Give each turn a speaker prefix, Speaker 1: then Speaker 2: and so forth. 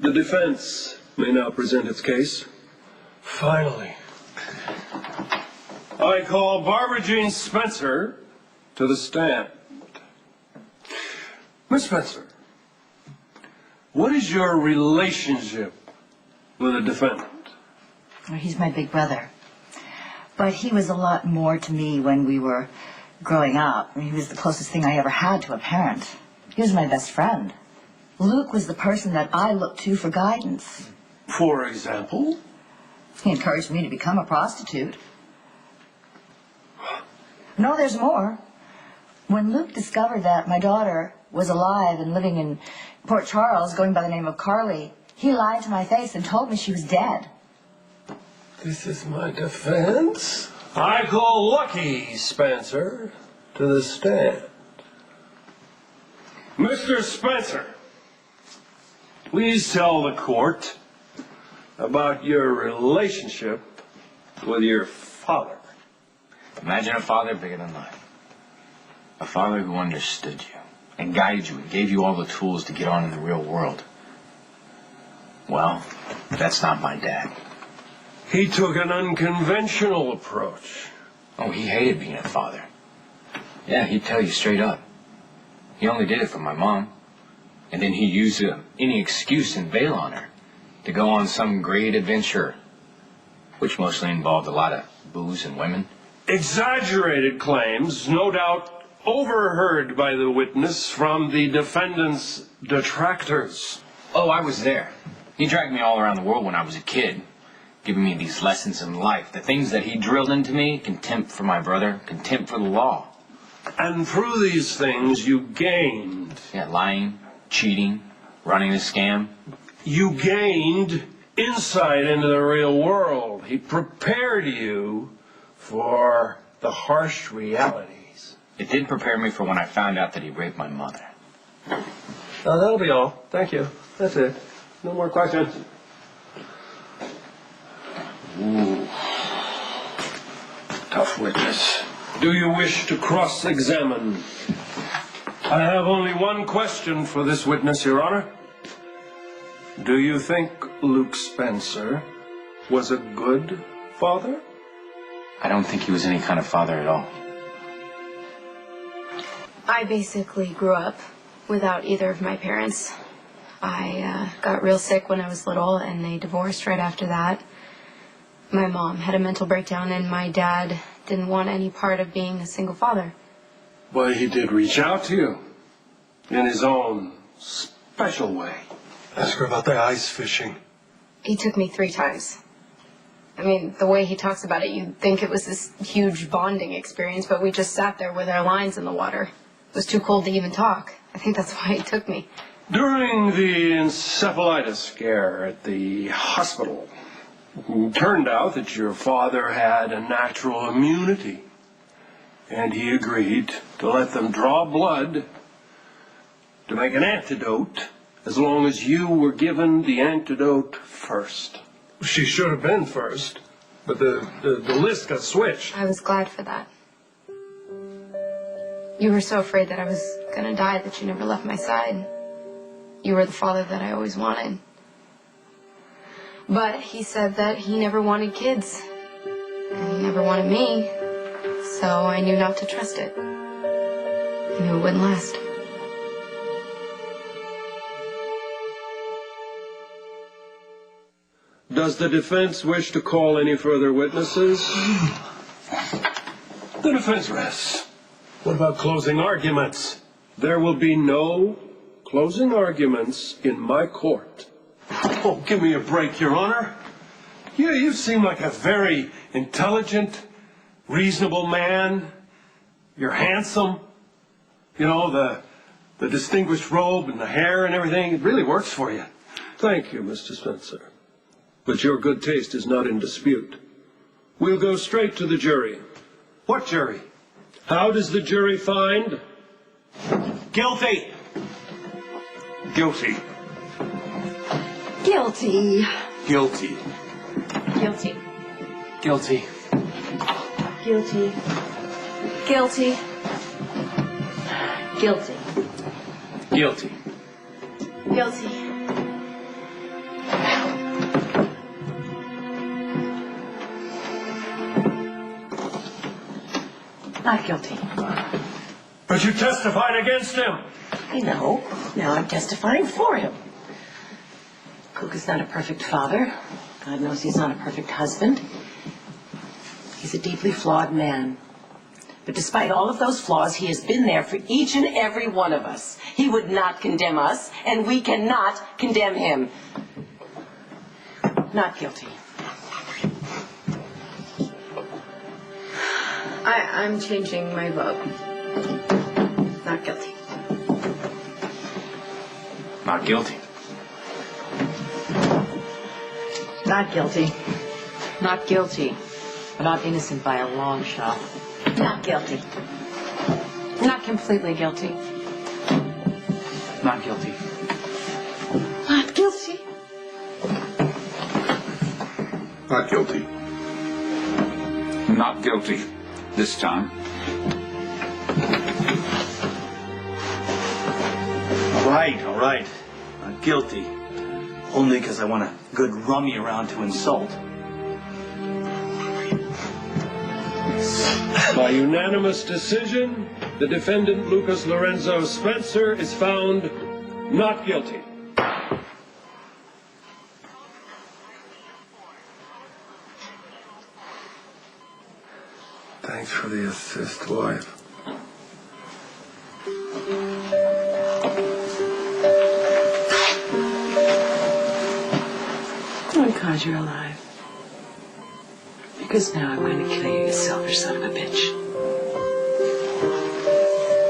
Speaker 1: The defense may now present its case. Finally. I call Barbara Jean Spencer to the stand. Miss Spencer, what is your relationship with the defendant?
Speaker 2: Well, he's my big brother. But he was a lot more to me when we were growing up. I mean, he was the closest thing I ever had to a parent. He was my best friend. Luke was the person that I looked to for guidance.
Speaker 1: For example?
Speaker 2: He encouraged me to become a prostitute. No, there's more. When Luke discovered that my daughter was alive and living in Port Charles, going by the name of Carly, he lied to my face and told me she was dead.
Speaker 1: This is my defense. I call Lucky Spencer to the stand. Mr. Spencer, please tell the court about your relationship with your father.
Speaker 3: Imagine a father bigger than life. A father who understood you and guided you and gave you all the tools to get on in the real world. Well, that's not my dad.
Speaker 1: He took an unconventional approach.
Speaker 3: Oh, he hated being a father. Yeah, he'd tell you straight up. He only did it for my mom. And then he'd use any excuse and bail on her to go on some great adventure, which mostly involved a lot of booze and women.
Speaker 1: Exaggerated claims, no doubt overheard by the witness from the defendant's detractors.
Speaker 3: Oh, I was there. He dragged me all around the world when I was a kid, giving me these lessons in life. The things that he drilled into me: contempt for my brother, contempt for the law.
Speaker 1: And through these things you gained.
Speaker 3: Yeah, lying, cheating, running a scam.
Speaker 1: You gained insight into the real world. He prepared you for the harsh realities.
Speaker 3: It did prepare me for when I found out that he raped my mother.
Speaker 1: That'll be all. Thank you. That's it. No more questions. Ooh. Tough witness. Do you wish to cross-examine? I have only one question for this witness, Your Honor. Do you think Luke Spencer was a good father?
Speaker 3: I don't think he was any kind of father at all.
Speaker 4: I basically grew up without either of my parents. I got real sick when I was little, and they divorced right after that. My mom had a mental breakdown, and my dad didn't want any part of being a single father.
Speaker 1: Well, he did reach out to you in his own special way. Ask her about the ice fishing.
Speaker 4: He took me 3 times. I mean, the way he talks about it, you'd think it was this huge bonding experience, but we just sat there with our lines in the water. It was too cold to even talk. I think that's why he took me.
Speaker 1: During the encephalitis scare at the hospital, it turned out that your father had a natural immunity, and he agreed to let them draw blood to make an antidote as long as you were given the antidote first. She should have been first, but the list got switched.
Speaker 4: I was glad for that. You were so afraid that I was going to die that you never left my side. You were the father that I always wanted. But he said that he never wanted kids, and he never wanted me, so I knew not to trust it. I knew it wouldn't last.
Speaker 1: Does the defense wish to call any further witnesses? The defense rests. What about closing arguments? There will be no closing arguments in my court. Oh, give me a break, Your Honor. You seem like a very intelligent, reasonable man. You're handsome. You know, the distinguished robe and the hair and everything, it really works for you. Thank you, Mr. Spencer. But your good taste is not in dispute. We'll go straight to the jury. What jury? How does the jury find? Guilty. Guilty.
Speaker 4: Guilty.
Speaker 1: Guilty.
Speaker 4: Guilty.
Speaker 1: Guilty.
Speaker 4: Guilty. Guilty. Guilty.
Speaker 1: Guilty.
Speaker 4: Guilty.
Speaker 5: Not guilty.
Speaker 1: But you testified against him.
Speaker 5: I know. Now I'm testifying for him. Cook is not a perfect father. God knows he's not a perfect husband. He's a deeply flawed man. But despite all of those flaws, he has been there for each and every one of us. He would not condemn us, and we cannot condemn him. Not guilty.
Speaker 4: I'm changing my vote. Not guilty.
Speaker 3: Not guilty.
Speaker 2: Not guilty.
Speaker 5: Not guilty. But not innocent by a long shot.
Speaker 2: Not guilty.
Speaker 4: Not completely guilty.
Speaker 3: Not guilty.
Speaker 5: Not guilty.
Speaker 6: Not guilty.
Speaker 7: Not guilty this time.
Speaker 8: All right. Not guilty. Only because I want a good rummy around to insult.
Speaker 1: By unanimous decision, the defendant, Lucas Lorenzo Spencer, is found not guilty. Thanks for the assist, wife.
Speaker 5: I'm glad you're alive. Because now I'm going to kill you, you selfish son of a bitch.